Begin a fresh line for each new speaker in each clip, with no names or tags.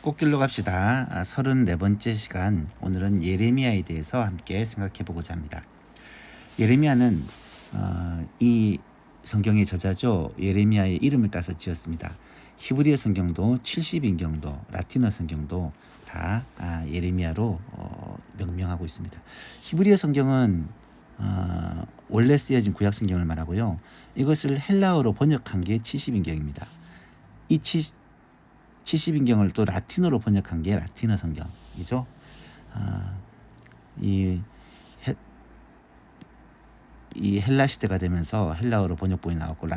꽃길로 갑시다. 34번째 시간. 오늘은 예레미야에 대해서 함께 생각해 보고자 합니다. 예레미야는 이 성경의 저자죠. 예레미야의 이름을 따서 지었습니다. 히브리어 성경도 70인경도 라틴어 성경도 다 예레미야로 명명하고 있습니다. 히브리어 성경은 원래 쓰여진 구약 성경을 말하고요. 이것을 헬라어로 번역한 게 70인경입니다. 이 70인경을 또 라틴어로 번역한 게 라틴어 성경이죠. 이 헬라 시대가 되면서 헬라어로 번역본이 나왔고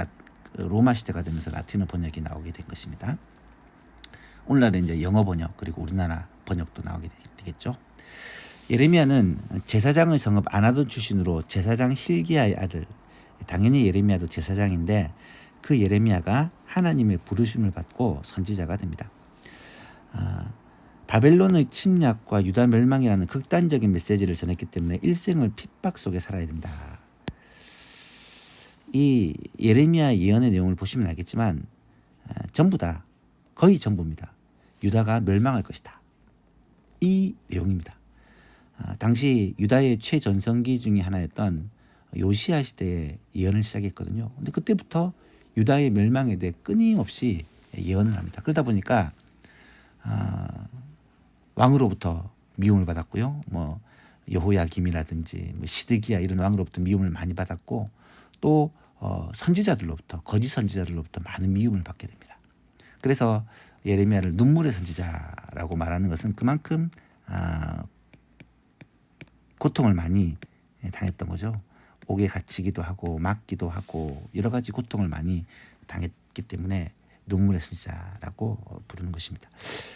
로마 시대가 되면서 라틴어 번역이 나오게 된 것입니다. 오늘날은 이제 영어 번역 그리고 우리나라 번역도 나오게 되겠죠. 예레미야는 제사장의 성읍 아나돈 출신으로 제사장 힐기야의 아들, 당연히 예레미야도 제사장인데 그 예레미야가 하나님의 부르심을 받고 선지자가 됩니다. 바벨론의 침략과 유다 멸망이라는 극단적인 메시지를 전했기 때문에 일생을 핍박 속에 살아야 된다. 이 예레미야 예언의 내용을 보시면 알겠지만 전부 다 거의 전부입니다. 유다가 멸망할 것이다. 이 내용입니다. 당시 유다의 최전성기 중에 하나였던 요시야 시대에 예언을 시작했거든요. 근데 그때부터 유다의 멸망에 대해 끊임없이 예언을 합니다. 그러다 보니까 왕으로부터 미움을 받았고요. 뭐 여호야김이라든지 시드기야 이런 왕으로부터 미움을 많이 받았고 또 선지자들로부터 거짓 선지자들로부터 많은 미움을 받게 됩니다. 그래서 예레미야를 눈물의 선지자라고 말하는 것은 그만큼 고통을 많이 당했던 거죠. 옥에 갇히기도 하고 맞기도 하고 여러 가지 고통을 많이 당했기 때문에 눈물의 선지자라고 부르는 것입니다.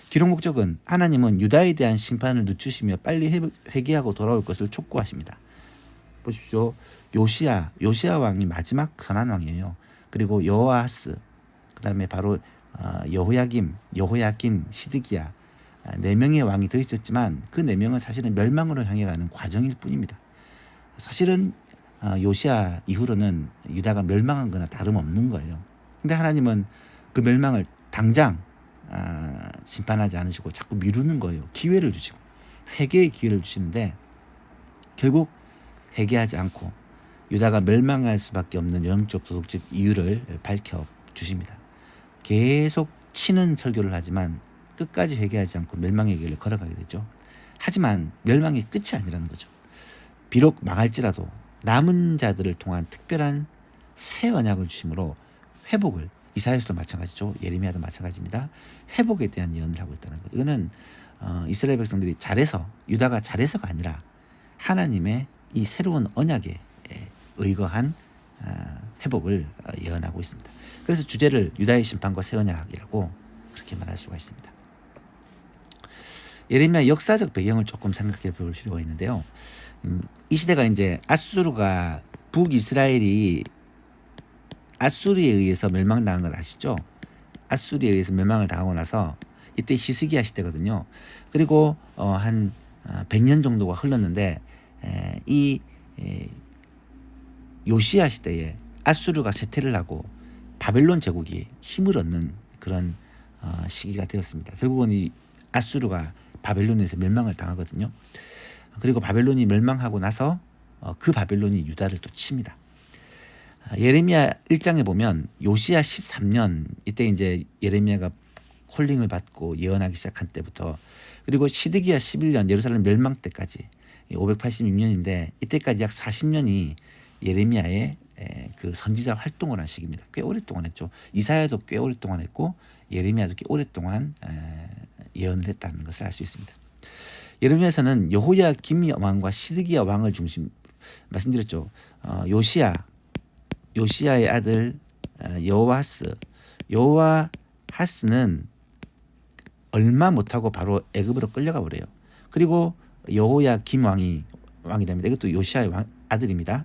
기록 목적은 하나님은 유다에 대한 심판을 늦추시며 빨리 회개하고 돌아올 것을 촉구하십니다. 보십시오. 요시야 왕이 마지막 선한 왕이에요. 그리고 여호아하스, 그다음에 바로 여호야김, 시드기야 4명의 왕이 더 있었지만 그 4명은 사실은 멸망으로 향해 가는 과정일 뿐입니다. 사실은 요시야 이후로는 유다가 멸망한 거나 다름없는 거예요. 근데 하나님은 그 멸망을 당장 심판하지 않으시고 자꾸 미루는 거예요. 기회를 주시고 회개의 기회를 주시는데 결국 회개하지 않고 유다가 멸망할 수밖에 없는 영적 도덕적 이유를 밝혀 주십니다. 계속 치는 설교를 하지만 끝까지 회개하지 않고 멸망의 길을 걸어가게 되죠. 하지만 멸망이 끝이 아니라는 거죠. 비록 망할지라도 남은 자들을 통한 특별한 새 언약을 주심으로 회복을, 이사야서도 마찬가지죠. 예레미야도 마찬가지입니다. 회복에 대한 예언을 하고 있다는 것. 이거는 이스라엘 백성들이 잘해서, 유다가 잘해서가 아니라 하나님의 이 새로운 언약에 의거한 회복을 예언하고 있습니다. 그래서 주제를 유다의 심판과 새 언약이라고 그렇게 말할 수가 있습니다. 예레미야 역사적 배경을 조금 생각해 볼 필요가 있는데요. 이 시대가 이제 아수르가 북이스라엘이 아수르에 의해서 멸망당한 걸 아시죠? 아수르에 의해서 멸망을 당하고 나서 이때 히스기야 시대거든요. 그리고 한 100년 정도가 흘렀는데 이 요시야 시대에 아수르가 쇠퇴를 하고 바벨론 제국이 힘을 얻는 그런 시기가 되었습니다. 결국은 이 아수르가 바벨론에서 멸망을 당하거든요. 그리고 바벨론이 멸망하고 나서 그 바벨론이 유다를 또 칩니다. 예레미야 1장에 보면 요시야 13년 이때 이제 예레미야가 콜링을 받고 예언하기 시작한 때부터 그리고 시드기야 11년 예루살렘 멸망 때까지 586년인데 이때까지 약 40년이 예레미야의 그 선지자 활동을 한 시기입니다. 꽤 오랫동안 했죠. 이사야도 꽤 오랫동안 했고 예레미야도 꽤 오랫동안 예언을 했다는 것을 알 수 있습니다. 예레미야에서는 여호야김 왕과 시드기야 왕을 중심 말씀드렸죠. 요시야의 아들 여호아하스는 얼마 못하고 바로 애굽으로 끌려가 버려요. 그리고 여호야김 왕이 됩니다. 이것도 요시야의 아들입니다.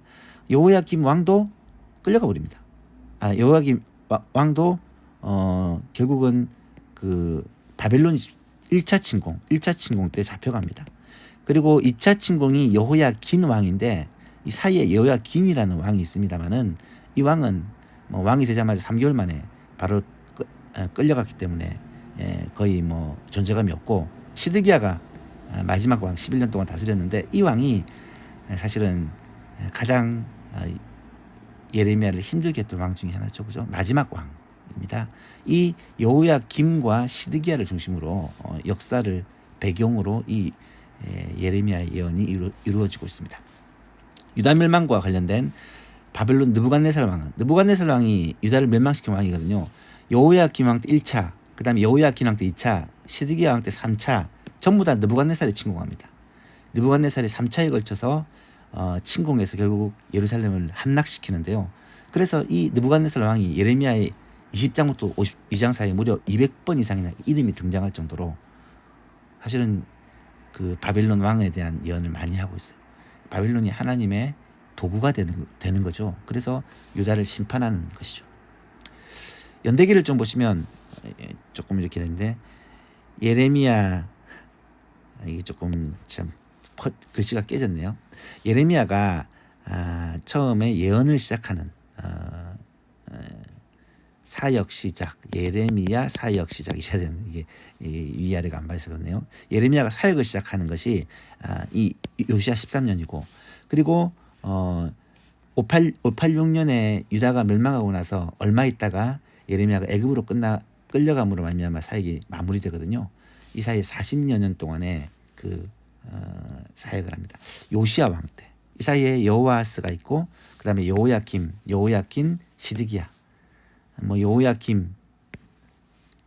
여호야김 왕도 끌려가 버립니다. 여호야김 왕도 결국은 그 바벨론 1차 침공 때 잡혀갑니다. 그리고 2차 침공이 여호야긴 왕인데 이 사이에 여호야긴이라는 왕이 있습니다만은 이 왕은 왕이 되자마자 3개월 만에 바로 끌려갔기 때문에 거의 뭐 존재감이 없고, 시드기야가 마지막 왕 11년 동안 다스렸는데, 이 왕이 사실은 가장 예레미야를 힘들게 했던 왕 중에 하나죠. 그죠? 마지막 왕입니다. 이 여호야김과 시드기야를 중심으로 역사를 배경으로 이 예레미야의 예언이 이루어지고 있습니다. 유다 멸망과 관련된 바벨론 느부갓네살 왕은, 느부갓네살 왕이 유다를 멸망시킨 왕이거든요. 여호야김 왕 때 1차, 그 다음에 여호야긴 왕 때 2차, 시드기야 왕 때 3차, 전부 다 느부갓네살이 침공합니다. 느부갓네살이 3차에 걸쳐서 침공해서 결국 예루살렘을 함락시키는데요. 그래서 이 느부갓네살 왕이 예레미야의 20장부터 52장 사이에 무려 200번 이상이나 이름이 등장할 정도로 사실은 그 바벨론 왕에 대한 예언을 많이 하고 있어요. 바벨론이 하나님의 도구가 되는 거죠. 그래서 유다를 심판하는 것이죠. 연대기를 좀 보시면 조금 이렇게 되는데, 예레미야, 이게 조금 참 글씨가 깨졌네요. 예레미야가 처음에 예언을 시작하는 사역 시작, 예레미야 사역 시작 이래야 되는, 이게 위아래가 안 봐서 그렇네요. 예레미야가 사역을 시작하는 것이 이 요시야 13년이고, 그리고 586년에 유다가 멸망하고 나서 얼마 있다가 예레미야가 애굽으로 끌려감으로 말미암아 사역이 마무리되거든요. 이 사이에 40여 년 동안에 그 사역을 합니다. 요시야 왕 때. 이 사이에 여호아스가 있고, 그 다음에 여호야김, 시드기야. 뭐 여호야김,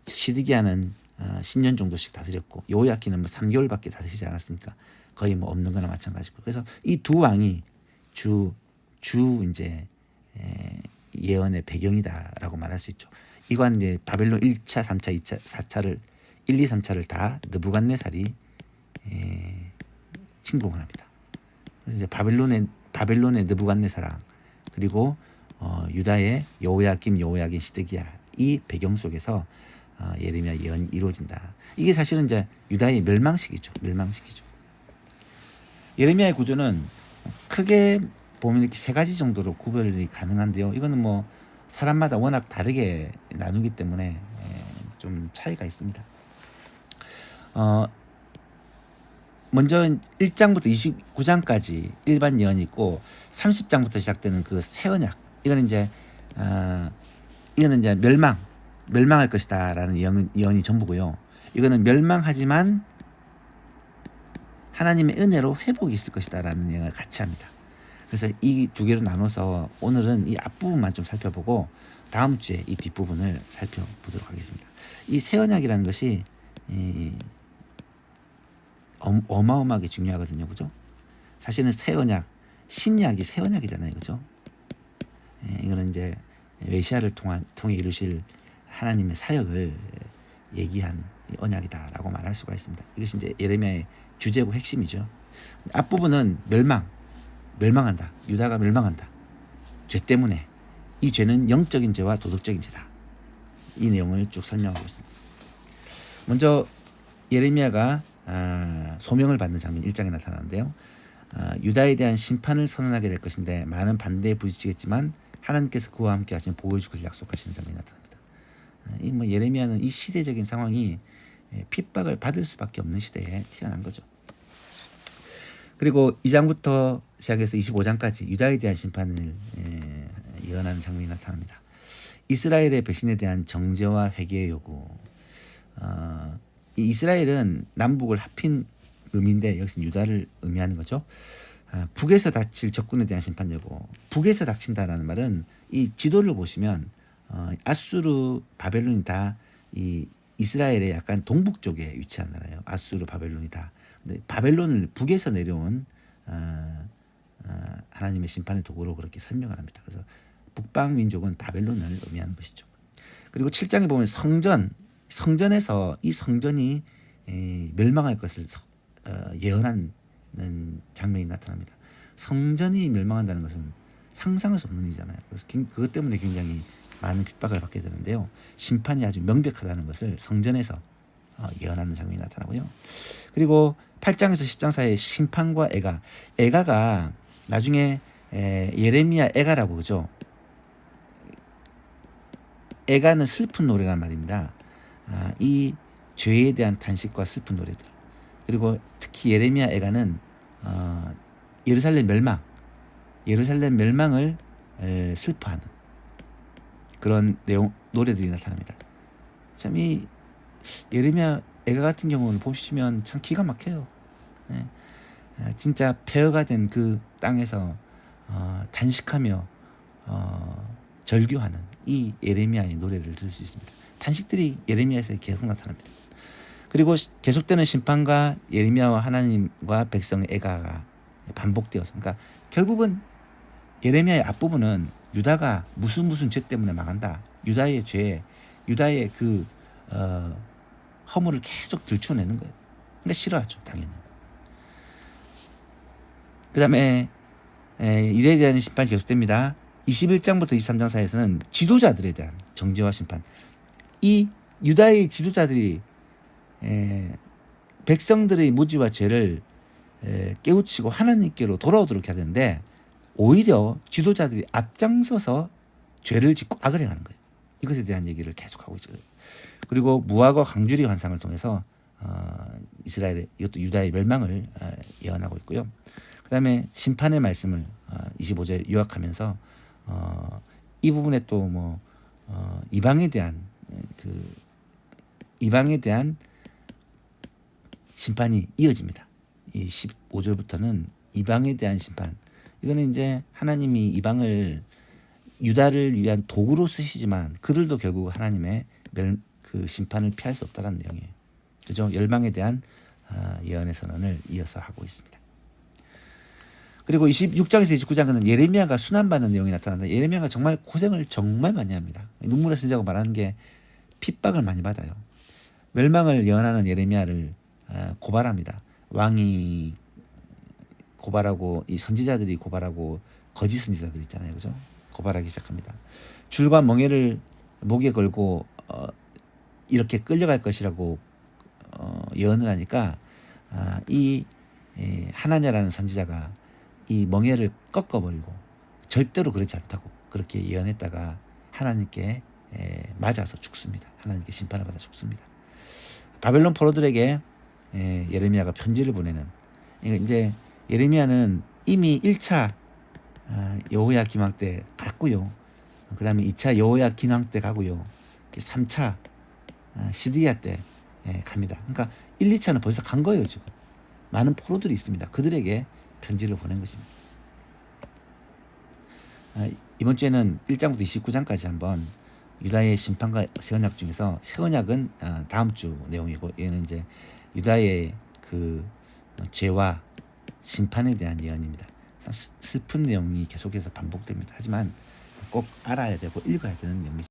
시드기야는 10년 정도씩 다스렸고, 여호야김은 뭐 3개월밖에 다스리지 않았으니까 거의 뭐 없는 거나 마찬가지고. 그래서 이 두 왕이 주 이제 예언의 배경이다라고 말할 수 있죠. 이건 이제 바벨론 1차, 3차, 2차, 4차를 1, 2, 3차를 다 느부갓네살이 침공을 합니다. 그래서 이제 바벨론의 느부갓네살왕, 그리고 유다의 여호야김, 시드기야, 이 배경 속에서 예레미야 예언이 이루어진다. 이게 사실은 이제 유다의 멸망시기죠. 예레미야의 구조는 크게 보면 이렇게 세 가지 정도로 구별이 가능한데요. 이거는 뭐 사람마다 워낙 다르게 나누기 때문에 좀 차이가 있습니다. 먼저 1장부터 29장까지 일반 예언이 있고, 30장부터 시작되는 그 새 언약, 이거는 이제 멸망할 것이다라는 예언이 전부고요. 이거는 멸망하지만 하나님의 은혜로 회복이 있을 것이다라는 예언을 같이 합니다. 그래서 이 두 개로 나눠서 오늘은 이 앞부분만 좀 살펴보고 다음 주에 이 뒷부분을 살펴보도록 하겠습니다. 이 새 언약이라는 것이 어마어마하게 중요하거든요. 그죠? 사실은 새 언약, 신약이 새 언약이잖아요. 그죠? 이거는 이제 메시아를 통해 이루실 하나님의 사역을 얘기한 언약이다라고 말할 수가 있습니다. 이것이 이제 예레미야의 주제고 핵심이죠. 앞부분은 멸망한다. 유다가 멸망한다. 죄 때문에. 이 죄는 영적인 죄와 도덕적인 죄다. 이 내용을 쭉 설명하고 있습니다. 먼저 예레미야가 소명을 받는 장면 1장에 나타나는데요. 유다에 대한 심판을 선언하게 될 것인데 많은 반대에 부딪히겠지만 하나님께서 그와 함께 하시는 보호해 주길 약속하시는 장면이 나타납니다. 뭐 예레미야는 이 시대적인 상황이 핍박을 받을 수밖에 없는 시대에 태어난 거죠. 그리고 2장부터 시작해서 25장까지 유다에 대한 심판을 예언하는 장면이 나타납니다. 이스라엘의 배신에 대한 정죄와 회개의 요구. 이 이스라엘은 남북을 합힌 의미인데 여기서 유다를 의미하는 거죠. 북에서 닥칠 적군에 대한 심판 예고. 북에서 닥친다라는 말은 이 지도를 보시면 아수르, 바벨론이 다 이 이스라엘의 약간 동북 쪽에 위치한 나라예요. 아수르, 바벨론이 다. 근데 바벨론을 북에서 내려온 하나님의 심판의 도구로 그렇게 설명을 합니다. 그래서 북방 민족은 바벨론을 의미하는 것이죠. 그리고 7장에 보면 성전에서 이 성전이 멸망할 것을 예언하는 장면이 나타납니다. 성전이 멸망한다는 것은 상상할 수 없는 일이잖아요. 그래서 그것 때문에 굉장히 많은 핍박을 받게 되는데요. 심판이 아주 명백하다는 것을 성전에서 예언하는 장면이 나타나고요. 그리고 8장에서 10장 사이에 심판과 애가가 나중에 예레미야 애가라고 그러죠. 애가는 슬픈 노래란 말입니다. 이 죄에 대한 탄식과 슬픈 노래들, 그리고 특히 예레미야 애가는 예루살렘 멸망을 슬퍼하는 그런 내용 노래들이 나타납니다. 참 이 예레미야 애가 같은 경우는 보시면 참 기가 막혀요. 네. 진짜 폐허가 된 그 땅에서 단식하며 절규하는 이 예레미야의 노래를 들을 수 있습니다. 단식들이 예레미야에서 계속 나타납니다. 그리고 계속되는 심판과 예레미야와 하나님과 백성의 애가가 반복되어서, 그러니까 결국은 예레미야의 앞부분은 유다가 무슨 죄 때문에 망한다, 유다의 죄, 유다의 그 허물을 계속 들춰내는 거예요. 그러니까 싫어하죠, 당연히. 그 다음에 유다에 대한 심판이 계속됩니다. 21장부터 23장 사이에서는 지도자들에 대한 정죄와 심판. 이 유다의 지도자들이 백성들의 무지와 죄를 깨우치고 하나님께로 돌아오도록 해야 되는데, 오히려 지도자들이 앞장서서 죄를 짓고 악을 행하는 거예요. 이것에 대한 얘기를 계속하고 있어요. 그리고 무화과 강주리 환상을 통해서 이스라엘의, 이것도 유다의 멸망을 예언하고 있고요. 그 다음에 심판의 말씀을 25절 요약하면서 이 부분에 또 뭐 이방에 대한 심판이 이어집니다. 이 15절부터는 이방에 대한 심판. 이거는 이제 하나님이 이방을 유다를 위한 도구로 쓰시지만 그들도 결국 하나님의 그 심판을 피할 수 없다는 내용이에요. 그죠? 열방에 대한 예언의 선언을 이어서 하고 있습니다. 그리고 26장에서 29장은 예레미야가 순환받는 내용이 나타난다. 예레미야가 정말 고생을 정말 많이 합니다. 눈물의 선지자고 말하는 게 핍박을 많이 받아요. 멸망을 예언하는 예레미야를 고발합니다. 왕이 고발하고, 이 선지자들이 고발하고, 거짓 선지자들 있잖아요, 그죠? 고발하기 시작합니다. 줄과 멍에를 목에 걸고 이렇게 끌려갈 것이라고 예언을 하니까 이 하나냐라는 선지자가 이 멍에를 꺾어버리고 절대로 그렇지 않다고 그렇게 예언했다가 하나님께 맞아서 죽습니다. 하나님께 심판을 받아 죽습니다. 바벨론 포로들에게 예레미야가 편지를 보내는, 이제 예레미야는 이미 1차 여호야김 왕 때 갔고요. 그 다음에 2차 여호야긴 왕 때 가고요. 3차 시드기야 때 갑니다. 그러니까 1, 2차는 벌써 간 거예요. 지금 많은 포로들이 있습니다. 그들에게 편지를 보낸 것입니다. 이번 주에는 1장부터 29장까지 한번 유다의 심판과 새 언약 중에서, 새 언약은 다음 주 내용이고, 얘는 이제 유다의 그 죄와 심판에 대한 예언입니다. 참 슬픈 내용이 계속해서 반복됩니다. 하지만 꼭 알아야 되고 읽어야 되는 내용이죠.